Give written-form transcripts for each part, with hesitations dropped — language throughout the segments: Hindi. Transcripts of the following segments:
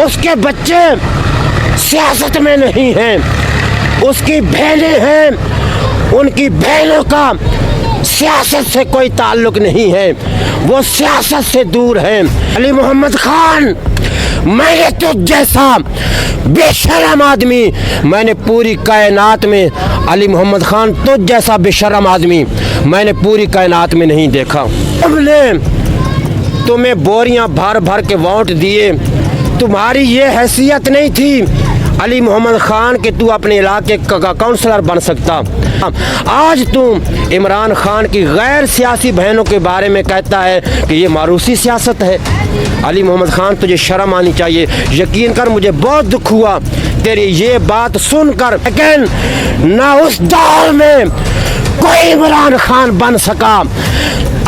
उसके बच्चे सियासत में नहीं हैं, उसकी बहनें हैं, उनकी बहनों का सियासत से कोई ताल्लुक नहीं है, वो सियासत से दूर है। अली मोहम्मद खान, मैंने तुझ जैसा बेशरम आदमी, मैंने पूरी कायनात में, अली मोहम्मद खान तुझ जैसा बेशरम आदमी मैंने पूरी कायनात में नहीं देखा। हमने तुम्हें बोरियां भर भर के वोट दिए, तुम्हारी ये हैसियत नहीं थी अली मोहम्मद खान कि तू अपने इलाके का काउंसलर बन सकता। आज तू इमरान खान की गैर सियासी बहनों के बारे में कहता है कि ये मारूसी सियासत है। अली मोहम्मद खान, तुझे शर्म आनी चाहिए। यकीन कर, मुझे बहुत दुख हुआ तेरी ये बात सुनकर, लेकिन ना उस दौर में कोई इमरान खान बन सका।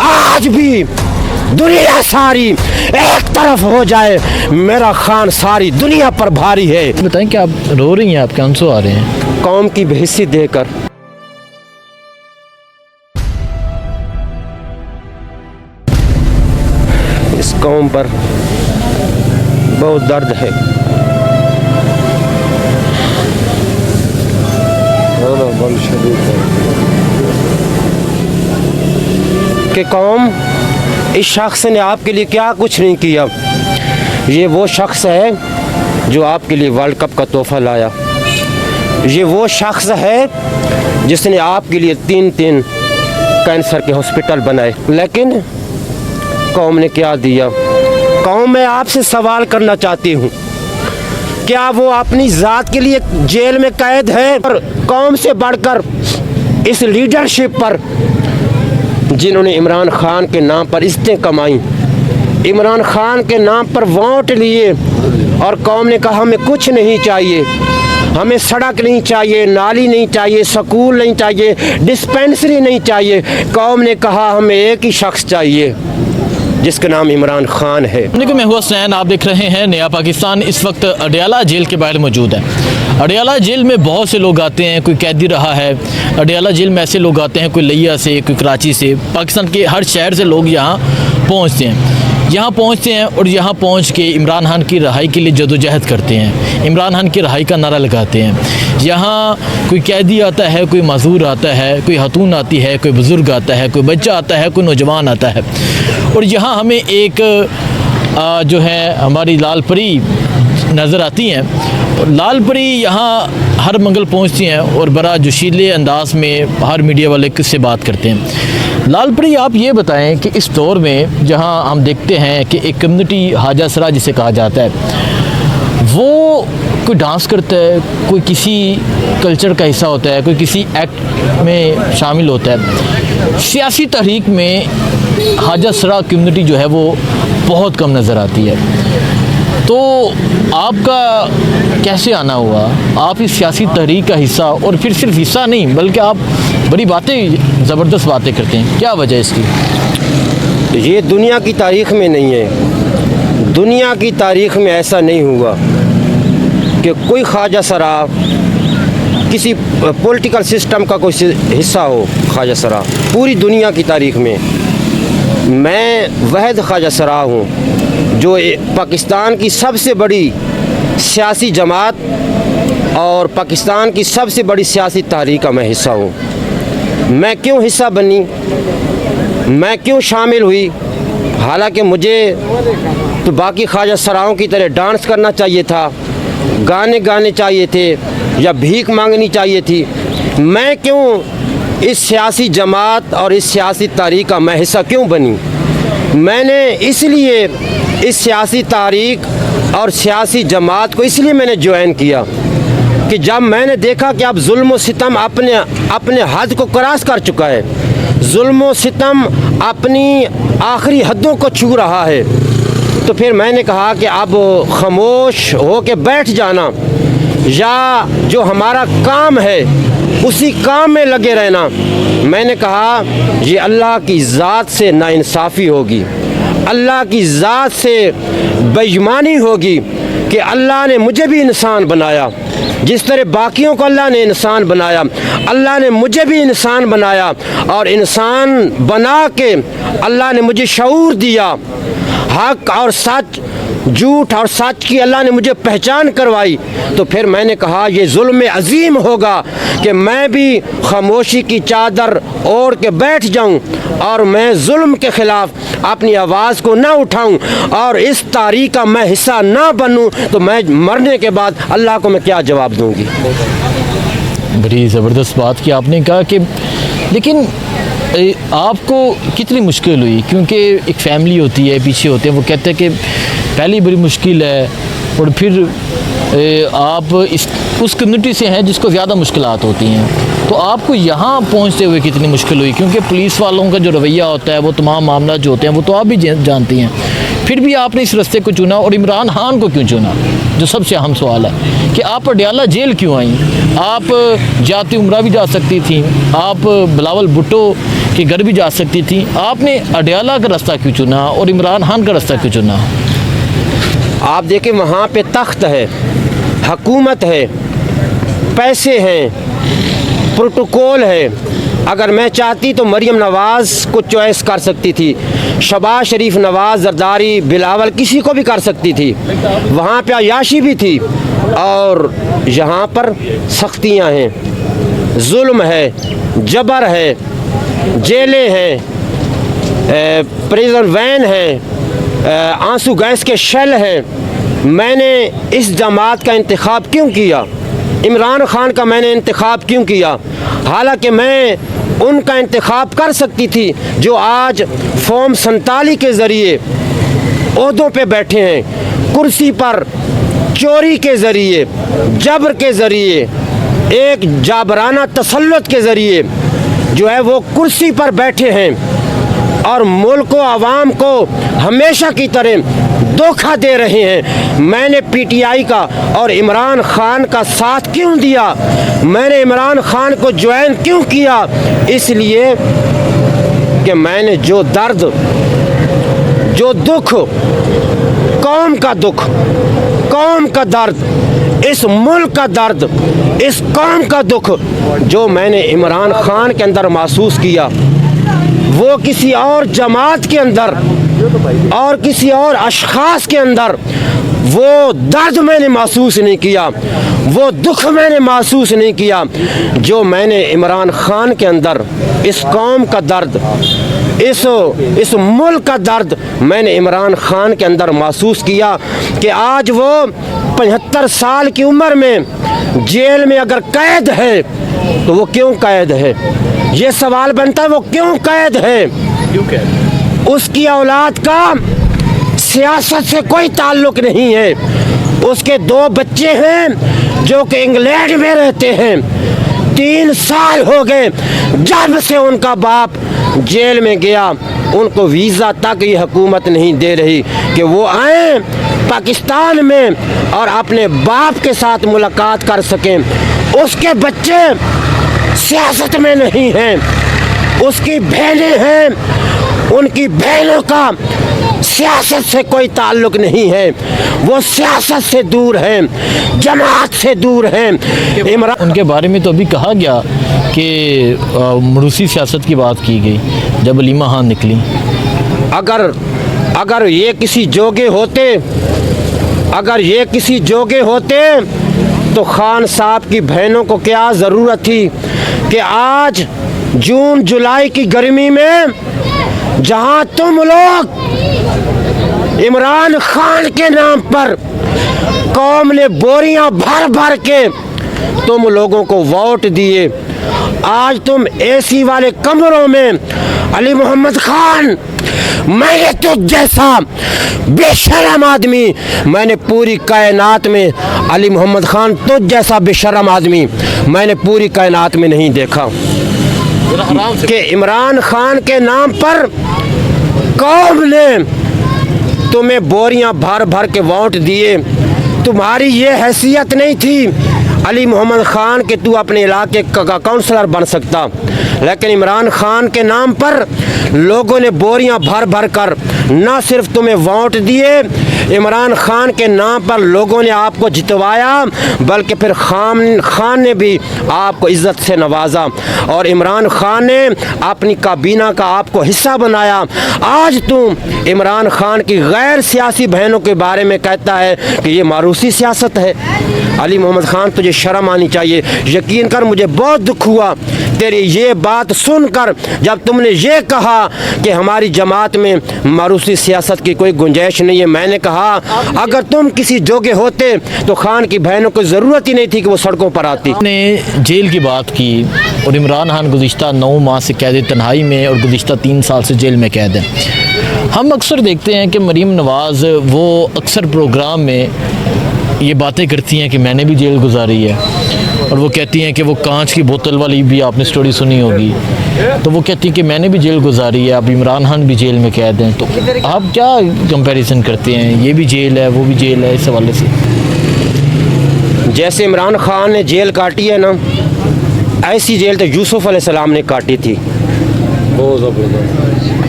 आज भी दुनिया सारी एक तरफ हो जाए, मेरा खान सारी दुनिया पर भारी है। बताएं कि आप रो रही हैं, आपके आंसू आ रहे हैं कौम की बेइज्जती देकर। इस कौम पर बहुत दर्द है। कि कौम, इस शख्स ने आपके लिए क्या कुछ नहीं किया। ये वो शख्स है जो आपके लिए वर्ल्ड कप का तोहफा लाया। ये वो शख्स है जिसने आपके लिए 3 कैंसर के हॉस्पिटल बनाए। लेकिन कौम ने क्या दिया? कौम, मैं आपसे सवाल करना चाहती हूँ, क्या वो अपनी ज़ात के लिए जेल में कैद है? और कौम से बढ़कर इस लीडरशिप पर, जिन्होंने इमरान खान के नाम पर इज्जतें कमाई, इमरान खान के नाम पर वोट लिए, और कौम ने कहा हमें कुछ नहीं चाहिए, हमें सड़क नहीं चाहिए, नाली नहीं चाहिए, स्कूल नहीं चाहिए, डिस्पेंसरी नहीं चाहिए। कौम ने कहा हमें एक ही शख्स चाहिए जिसका नाम इमरान खान है। मैं हुआ स्नैन, आप देख रहे हैं नया पाकिस्तान। इस वक्त अडियाला जेल के बाहर मौजूद है। अडियाला जेल में बहुत से लोग आते हैं, कोई कैदी रहा है। अडियाला जेल में ऐसे लोग आते हैं, कोई लिया से, कोई कराची से, पाकिस्तान के हर शहर से लोग यहाँ पहुँचते हैं और यहाँ पहुँच के इमरान खान की रिहाई के लिए जदोजहद करते हैं, इमरान खान की रिहाई का नारा लगाते हैं। यहाँ कोई कैदी आता है, कोई मजदूर आता है, कोई खतून आती है, कोई बुज़ुर्ग आता है, कोई बच्चा आता है, कोई नौजवान आता है। और यहाँ हमें एक जो है हमारी लाल परी नज़र आती हैं। और लाल परी यहाँ हर मंगल पहुँचती हैं और बड़ा जोशीले अंदाज में हर मीडिया वाले से बात करते हैं। लाल परी, आप ये बताएं कि इस दौर में जहाँ हम देखते हैं कि एक कम्युनिटी हाजा सरा जिसे कहा जाता है, वो कोई डांस करता है, कोई किसी कल्चर का हिस्सा होता है, कोई किसी एक्ट में शामिल होता है। सियासी तहरीक में हाजा सरा कम्युनिटी जो है वो बहुत कम नज़र आती है। तो आपका कैसे आना हुआ? आप इस सियासी तहरीक का हिस्सा, और फिर सिर्फ हिस्सा नहीं बल्कि आप बड़ी बातें, ज़बरदस्त बातें करते हैं, क्या वजह है इसकी? ये दुनिया की तारीख़ में नहीं है। दुनिया की तारीख़ में ऐसा नहीं हुआ कि कोई ख्वाजा सरा किसी पॉलिटिकल सिस्टम का कोई हिस्सा हो। ख्वाजा सरा पूरी दुनिया की तारीख़ में मैं वहद ख्वाजा सरा हूँ जो पाकिस्तान की सबसे बड़ी सियासी जमात और पाकिस्तान की सबसे बड़ी सियासी तहरीक का मैं हिस्सा हूँ। मैं क्यों हिस्सा बनी, मैं क्यों शामिल हुई? हालांकि मुझे तो बाकी ख्वाजा सराओं की तरह डांस करना चाहिए था, गाने गाने चाहिए थे, या भीख मांगनी चाहिए थी। मैं क्यों इस सियासी जमात और इस सियासी तारीख का मैं हिस्सा क्यों बनी? मैंने इसलिए इस सियासी तारीख और सियासी जमात को इसलिए मैंने ज्वाइन किया कि जब मैंने देखा कि अब जुल्म व सितम अपने हद को क्रॉस कर चुका है, जुल्म व सितम अपनी आखिरी हदों को छू रहा है, तो फिर मैंने कहा कि अब खामोश हो के बैठ जाना या जो हमारा काम है उसी काम में लगे रहना। मैंने कहा ये अल्लाह की ज़ात से नाइंसाफ़ी होगी, अल्लाह की ज़ात से बेईमानी होगी कि अल्लाह ने मुझे भी इंसान बनाया, जिस तरह बाकियों को अल्लाह ने इंसान बनाया, अल्लाह ने मुझे भी इंसान बनाया, और इंसान बना के अल्लाह ने मुझे शऊर दिया, हक और सच झूठ और सच की अल्लाह ने मुझे पहचान करवाई, तो फिर मैंने कहा ये जुल्म अजीम होगा कि मैं भी खामोशी की चादर ओढ़ के बैठ जाऊं और मैं जुल्म के ख़िलाफ़ अपनी आवाज़ को ना उठाऊं और इस तारीख़ का मैं हिस्सा ना बनूं, तो मैं मरने के बाद अल्लाह को मैं क्या जवाब दूंगी। बड़ी ज़बरदस्त बात की आपने कहा कि लेकिन आपको कितनी मुश्किल हुई, क्योंकि एक फैमिली होती है, पीछे होते हैं, वो कहते हैं कि पहली बड़ी मुश्किल है और फिर आप उस कम्युनिटी से हैं जिसको ज़्यादा मुश्किलात होती हैं, तो आपको यहाँ पहुँचते हुए कितनी मुश्किल हुई, क्योंकि पुलिस वालों का जो रवैया होता है, वो तमाम मामला जो होते हैं वो तो आप भी जानती हैं, फिर भी आपने इस रास्ते को चुना और इमरान खान को क्यों चुना, जो सबसे अहम सवाल है कि आप अडयाला जेल क्यों आई? आप जाती उम्रा भी जा सकती थी, आप बिलावल भुट्टो के घर भी जा सकती थी, आपने अडयाला का रास्ता क्यों चुना और इमरान खान का रास्ता क्यों चुना? आप देखें, वहाँ पे तख्त है, हुकूमत है, पैसे हैं, प्रोटोकॉल है। अगर मैं चाहती तो मरीम नवाज़ को चॉइस कर सकती थी, शहबाज शरीफ, नवाज़, जरदारी, बिलावल, किसी को भी कर सकती थी। वहाँ पे अयाशी भी थी और यहाँ पर सख्तियाँ हैं, जुल्म है, जबर है, जेलें हैं, प्रिजन वैन है, आंसू गैस के शेल हैं। मैंने इस जमात का इंतखाब क्यों किया? इमरान खान का मैंने इंतखाब क्यों किया? हालांकि मैं उनका इंतखाब कर सकती थी जो आज फॉर्म 47 के ज़रिए ओहदों पे बैठे हैं, कुर्सी पर चोरी के ज़रिए, जबर के ज़रिए, एक जाबराना तसल्लुत के ज़रिए जो है वो कुर्सी पर बैठे हैं और मुल्क व आवाम को हमेशा की तरह धोखा दे रहे हैं। मैंने पीटीआई का और इमरान खान का साथ क्यों दिया? मैंने इमरान खान को ज्वाइन क्यों किया? इसलिए कि मैंने जो दर्द, जो दुख, कौम का दुख, कौम का दर्द, इस मुल्क का दर्द, इस कौम का दुख जो मैंने इमरान खान के अंदर महसूस किया, वो किसी और जमात के अंदर और किसी और अशख़ास के अंदर वो दर्द मैंने महसूस नहीं किया, वो दुख मैंने महसूस नहीं किया जो मैंने इमरान खान के अंदर, इस कौम का दर्द, इस मुल्क का दर्द मैंने इमरान खान के अंदर महसूस किया कि आज वो 75 साल की उम्र में जेल में अगर कैद है तो वो क्यों कैद है? ये सवाल बनता है, वो क्यों कैद है? क्यों कैद? उसकी औलाद का सियासत से कोई ताल्लुक नहीं है। उसके 2 बच्चे हैं जो कि इंग्लैंड में रहते हैं। 3 साल हो गए जब से उनका बाप जेल में गया, उनको वीज़ा तक ये हुकूमत नहीं दे रही कि वो आए पाकिस्तान में और अपने बाप के साथ मुलाकात कर सकें। उसके बच्चे सियासत में नहीं हैं, उसकी बहनें हैं, उनकी बहनों का सियासत से कोई ताल्लुक नहीं है, वो सियासत से दूर हैं, जमात से दूर हैं। इमरान उनके बारे में तो अभी कहा गया कि मरूसी सियासत की बात की गई जब अलीमा खान निकली। अगर ये किसी जोगे होते, अगर ये किसी जोगे होते तो खान साहब की बहनों को क्या ज़रूरत थी कि आज जून जुलाई की गर्मी में जहां तुम लोग इमरान खान के नाम पर कौम ने बोरियां भर भर के तुम लोगों को वोट दिए, आज तुम एसी वाले कमरों में अली मोहम्मद खान, मैंने तुझ जैसा बेशरम आदमी, मैंने पूरी कायनात में अली मोहम्मद खान तुझ जैसा बेशरम आदमी मैंने पूरी कायनात में नहीं देखा कि इमरान खान के नाम पर कौम ने तुम्हें बोरियां भर भर के वोट दिए। तुम्हारी ये हैसियत नहीं थी अली मोहम्मद खान कि तू अपने इलाके का काउंसलर बन सकता, लेकिन इमरान खान के नाम पर लोगों ने बोरियां भर भर कर न सिर्फ तुम्हें वोट दिए, इमरान खान के नाम पर लोगों ने आपको जितवाया, बल्कि फिर खान ने भी आपको इज़्ज़त से नवाजा और इमरान खान ने अपनी काबीना का आपको हिस्सा बनाया। आज तुम इमरान खान की गैर सियासी बहनों के बारे में कहता है कि ये मारूसी सियासत है। अली मोहम्मद खान, तुझे शर्म आनी चाहिए। यकीन कर मुझे बहुत दुख हुआ तेरी ये बात सुनकर जब तुमने ये कहा कि हमारी जमात में मारूसी सियासत की कोई गुंजाइश नहीं है। मैंने कहा अगर तुम किसी जोगे होते तो खान की बहनों को ज़रूरत ही नहीं थी कि वो सड़कों पर आती। ने जेल की बात की और इमरान खान गुज़िश्ता 9 माह से कैद तन्हाई में और गुज़िश्ता 3 साल से जेल में कैद है। हम अक्सर देखते हैं कि मरीम नवाज़ वो अक्सर प्रोग्राम में ये बातें करती हैं कि मैंने भी जेल गुजारी है, और वो कहती हैं कि वो कांच की बोतल वाली भी आपने स्टोरी सुनी होगी, तो वो कहती हैं कि मैंने भी जेल गुजारी है, अब इमरान खान भी जेल में कैद हैं। तो आप क्या कंपैरिजन करते हैं, ये भी जेल है वो भी जेल है, इस हवाले से? जैसे इमरान खान ने जेल काटी है ना, ऐसी जेल तो यूसुफ अलैहिस्सलाम ने काटी थी।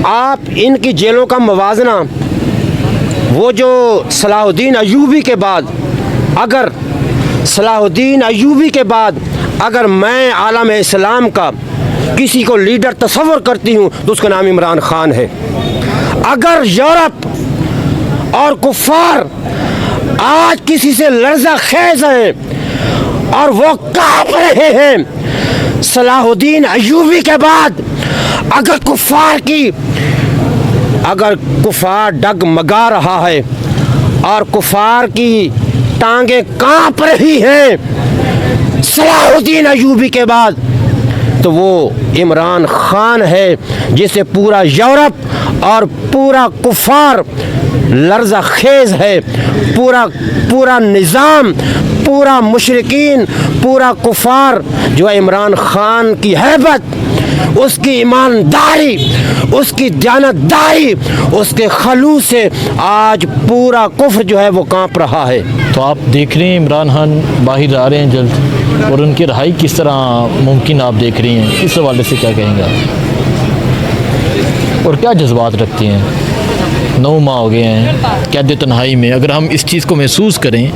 आप इनकी जेलों का मवाजना, वो जो सलाहुद्दीन अय्यूबी के बाद, अगर सलाहुद्दीन अय्यूबी के बाद अगर मैं आलम इस्लाम का किसी को लीडर तस्वर करती हूँ तो उसका नाम इमरान खान है। अगर यूरोप और कुफार आज किसी से लर्जा खेज हैं और वो कांप रहे हैं, सलाहुद्दीन अय्यूबी के बाद अगर कुफार डगमगा रहा है और कुफार की टांगें कांप रही हैं सलाहुद्दीन अय्यूबी के बाद, तो वो इमरान खान है जिसे पूरा यूरोप और पूरा कुफार लर्जा खेज है। पूरा निज़ाम, पूरा मुशरिकीन, पूरा कुफार जो है इमरान खान की हैबत, उसकी ईमानदारी, उसकी दयानतदारी, उसके खलूस से आज पूरा कुफ्र जो है वो कांप रहा है। तो आप देख रहे हैं इमरान खान बाहर आ रहे हैं जल्द, और उनकी रहाई किस तरह मुमकिन आप देख रही हैं, इस हवाले से क्या कहेंगे आप? और क्या जज्बात रखती हैं? 9 माह हो गए हैं कैद तन्हाई में। अगर हम इस चीज़ को महसूस करें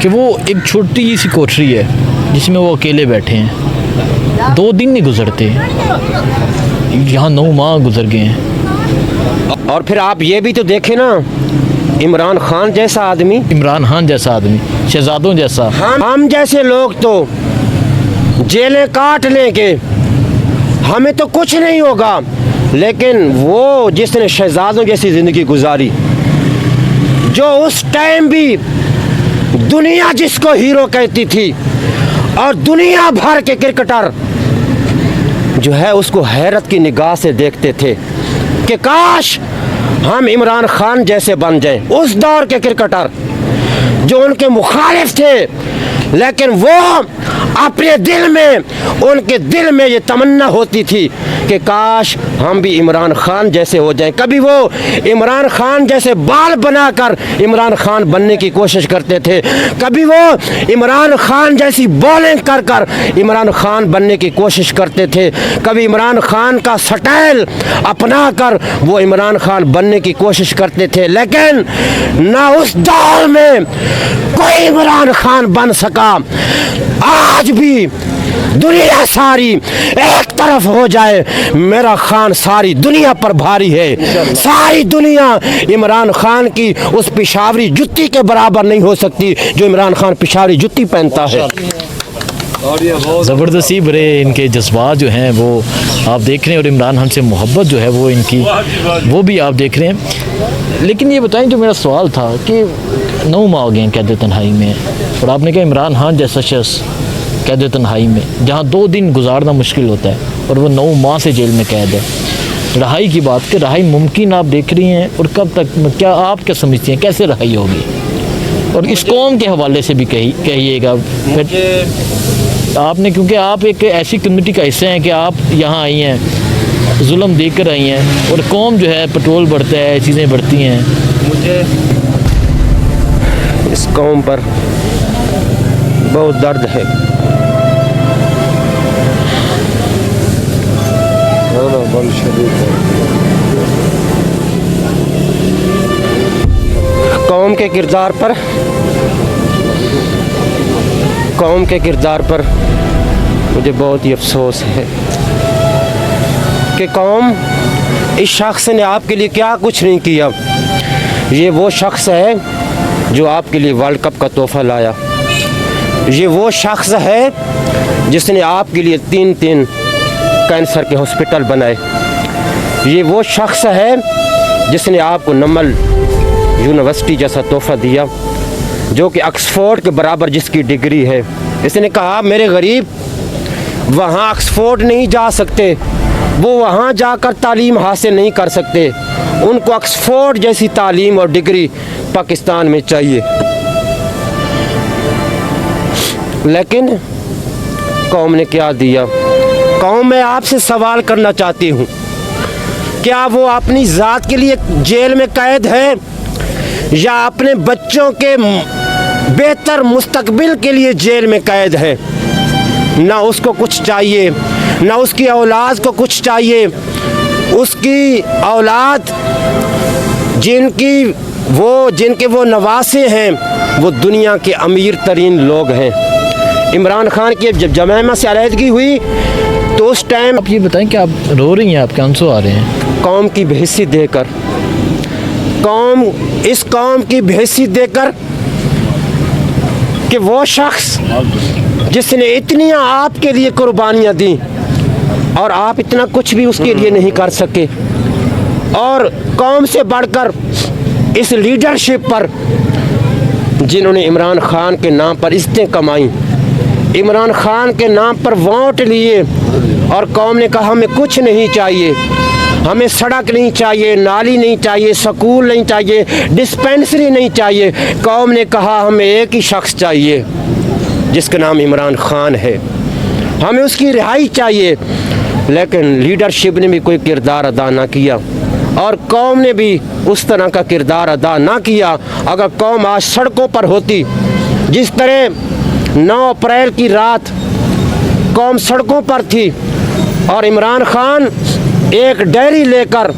कि वो एक छोटी सी कोठरी है जिसमें वो अकेले बैठे हैं, 2 दिन नहीं गुजरते, यहाँ 9 माह गुजर गए हैं। और फिर आप ये भी तो देखें ना, इमरान खान जैसा आदमी, शहजादों जैसा, हम जैसे लोग तो जेलें काट लेंगे, हमें तो कुछ नहीं होगा, लेकिन वो जिसने शहजादों जैसी ज़िंदगी गुजारी, जो उस टाइम भी दुनिया जिसको हीरो कहती थी और दुनिया भर के क्रिकेटर जो है उसको हैरत की निगाह से देखते थे कि काश हम इमरान खान जैसे बन जाएं। उस दौर के क्रिकेटर जो उनके मुखालिफ थे, लेकिन वो अपने उनके दिल में ये तमन्ना होती थी कि काश हम भी इमरान खान जैसे हो जाएं। कभी वो इमरान खान जैसे बाल बनाकर इमरान खान बनने की कोशिश करते थे, कभी वो इमरान खान जैसी बॉलिंग कर इमरान खान बनने की कोशिश करते थे, कभी इमरान खान का स्टाइल अपना कर वो इमरान खान बनने की कोशिश करते थे, लेकिन ना उस दौर में कोई इमरान खान बन सका। आज भी दुनिया सारी एक तरफ हो जाए, मेरा खान सारी दुनिया पर भारी है। सारी दुनिया इमरान खान की उस पिशावरी जुत्ती के बराबर नहीं हो सकती जो इमरान खान पिशावरी जुत्ती पहनता है। ज़बरदस्ती भरे इनके जज्बात जो हैं वो आप देख रहे हैं, और इमरान खान से मोहब्बत जो है वो इनकी वो भी आप देख रहे हैं। लेकिन ये बताएं, जो मेरा सवाल था कि 9 माह हो गए कैद तन्हाई में, और आपने कहा इमरान खान जैसा शख्स कैद तन्हाई में, जहाँ 2 दिन गुजारना मुश्किल होता है, और वो 9 माह से जेल में कैद है। रहाई की बात कि रहाई मुमकिन आप देख रही हैं, और कब तक, क्या आप क्या समझती हैं कैसे रहाई होगी? और इस कौम के हवाले से भी कहिएगा आपने, क्योंकि आप एक ऐसी कम्युनिटी का हिस्सा हैं कि आप यहाँ आई हैं, जुल्म देकर आई हैं, और कौम जो है पेट्रोल बढ़ता है, चीज़ें बढ़ती हैं। मुझे इस कौम पर बहुत दर्द है। कौम के किरदार पर मुझे बहुत ही अफसोस है कि कौम इस शख्स ने आपके लिए क्या कुछ नहीं किया। ये वो शख्स है जो आपके लिए वर्ल्ड कप का तोहफ़ा लाया। ये वो शख्स है जिसने आपके लिए 3 कैंसर के हॉस्पिटल बनाए। ये वो शख्स है जिसने आपको नमल यूनिवर्सिटी जैसा तोहफ़ा दिया, जो कि ऑक्सफोर्ड के बराबर जिसकी डिग्री है। इसने कहा मेरे गरीब वहाँ ऑक्सफोर्ड नहीं जा सकते, वो वहाँ जाकर तालीम हासिल नहीं कर सकते, उनको ऑक्सफोर्ड जैसी तालीम और डिग्री पाकिस्तान में चाहिए। लेकिन कौम ने क्या दिया? कौम, मैं आपसे सवाल करना चाहती हूँ, क्या वो अपनी ज़ात के लिए जेल में कैद है या अपने बच्चों के बेहतर मुस्तकबिल के लिए जेल में कैद है? ना उसको कुछ चाहिए, ना उसकी औलाद को कुछ चाहिए। उसकी औलाद जिनके वो नवासे हैं वो दुनिया के अमीर तरीन लोग हैं। इमरान खान की जब जमाना से अलहदगी हुई तो उस टाइम, आप ये बताएं कि आप रो रही हैं, आपके आंसू आ रहे हैं? कौम की बेइज्जती देकर, इस कौम की बेइज्जती देकर कि वो शख्स जिसने इतनी आपके लिए कुर्बानियाँ दी और आप इतना कुछ भी उसके लिए नहीं कर सके, और कौम से बढ़कर इस लीडरशिप पर जिन्होंने इमरान खान के नाम पर इज्जतें कमाई, इमरान खान के नाम पर वोट लिए, और कौम ने कहा हमें कुछ नहीं चाहिए, हमें सड़क नहीं चाहिए, नाली नहीं चाहिए, स्कूल नहीं चाहिए, डिस्पेंसरी नहीं चाहिए। कौम ने कहा हमें एक ही शख्स चाहिए जिसका नाम इमरान खान है, हमें उसकी रिहाई चाहिए। लेकिन लीडरशिप ने भी कोई किरदार अदा ना किया और कौम ने भी उस तरह का किरदार अदा ना किया। अगर कौम आज सड़कों पर होती, जिस तरह 9 अप्रैल की रात कौम सड़कों पर थी और इमरान खान एक डायरी लेकर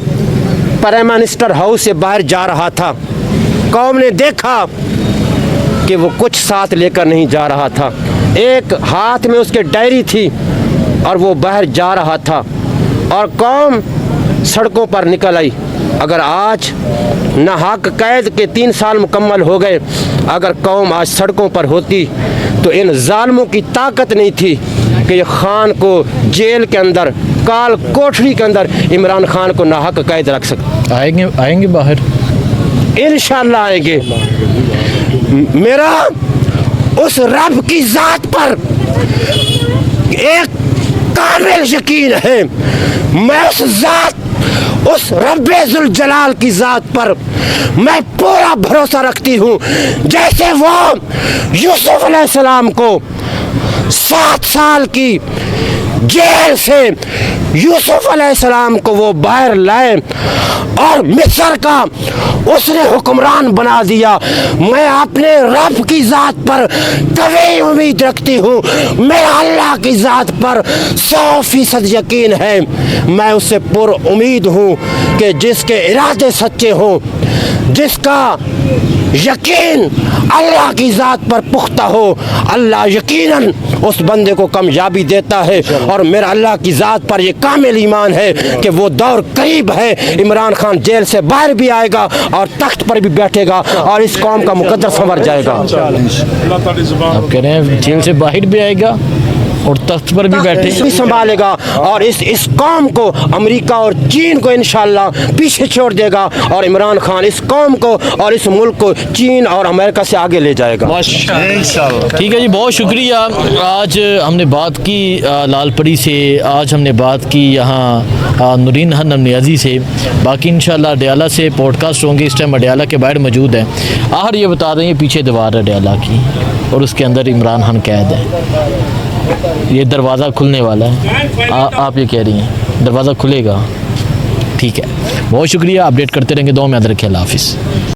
प्राइम मिनिस्टर हाउस से बाहर जा रहा था, कौम ने देखा कि वो कुछ साथ लेकर नहीं जा रहा था, एक हाथ में उसके डायरी थी और वो बाहर जा रहा था और कौम सड़कों पर निकल आई। अगर आज नाहक कैद के 3 साल मुकम्मल हो गए, अगर कौम आज सड़कों पर होती तो इन जालिमों की ताकत नहीं थी कि ये खान को जेल के अंदर, काल कोठरी के अंदर इमरान खान को नाहक कैद रख सकते। आएंगे बाहर, इंशाअल्लाह आएंगे। मेरा उस रब की ज़ात पर एक कामिल यकीन है। मैं उस रब्बे-जुल जलाल की ज़ात पर मैं पूरा भरोसा रखती हूँ। जैसे वो यूसुफ अलैहिस्सलाम को 7 साल की जेल से यूसुफ अलैहिस्सलाम को वो बाहर लाए और मिस्र का उसने हुक्मरान बना दिया। मैं अपने रब की ज़ात पर कभी उम्मीद रखती हूँ, मेरा अल्लाह की ज़ात पर 100% यकीन है। मैं उससे पुर उम्मीद हूँ कि जिसके इरादे सच्चे हों, जिसका यकीन अल्लाह की ज़ात पर पुख्ता हो, अल्लाह यकीनन उस बंदे को कामयाबी देता है। और मेरा अल्लाह की ज़ात पर ये कामिल ईमान है कि वो दौर करीब है, इमरान खान जेल से बाहर भी आएगा और तख्त पर भी बैठेगा और इस कौम का मुकद्दर संवर जाएगा। आप कह रहे हैं जेल से बाहर भी आएगा और तख्त पर भी बैठे भी संभालेगा और इस कौम को अमेरिका और चीन को इंशाल्लाह पीछे छोड़ देगा और इमरान खान इस कौम को और इस मुल्क को चीन और अमेरिका से आगे ले जाएगा। ठीक है जी, बहुत शुक्रिया। आज हमने बात की लालपरी से, आज हमने बात की यहाँ नूरीन हनम नियाज़ी से। बाकी इंशाल्लाह अडयाला से पॉडकास्ट होंगे। इस टाइम अडयाला के बाहर मौजूद है। आहर ये बता दें, पीछे दीवार है अडयाला की और उसके अंदर इमरान खान कैद है। ये दरवाज़ा खुलने वाला है। आप ये कह रही हैं दरवाज़ा खुलेगा? ठीक है, बहुत शुक्रिया। अपडेट करते रहेंगे। दुआ में याद रखें। अल्लाह हाफिज़।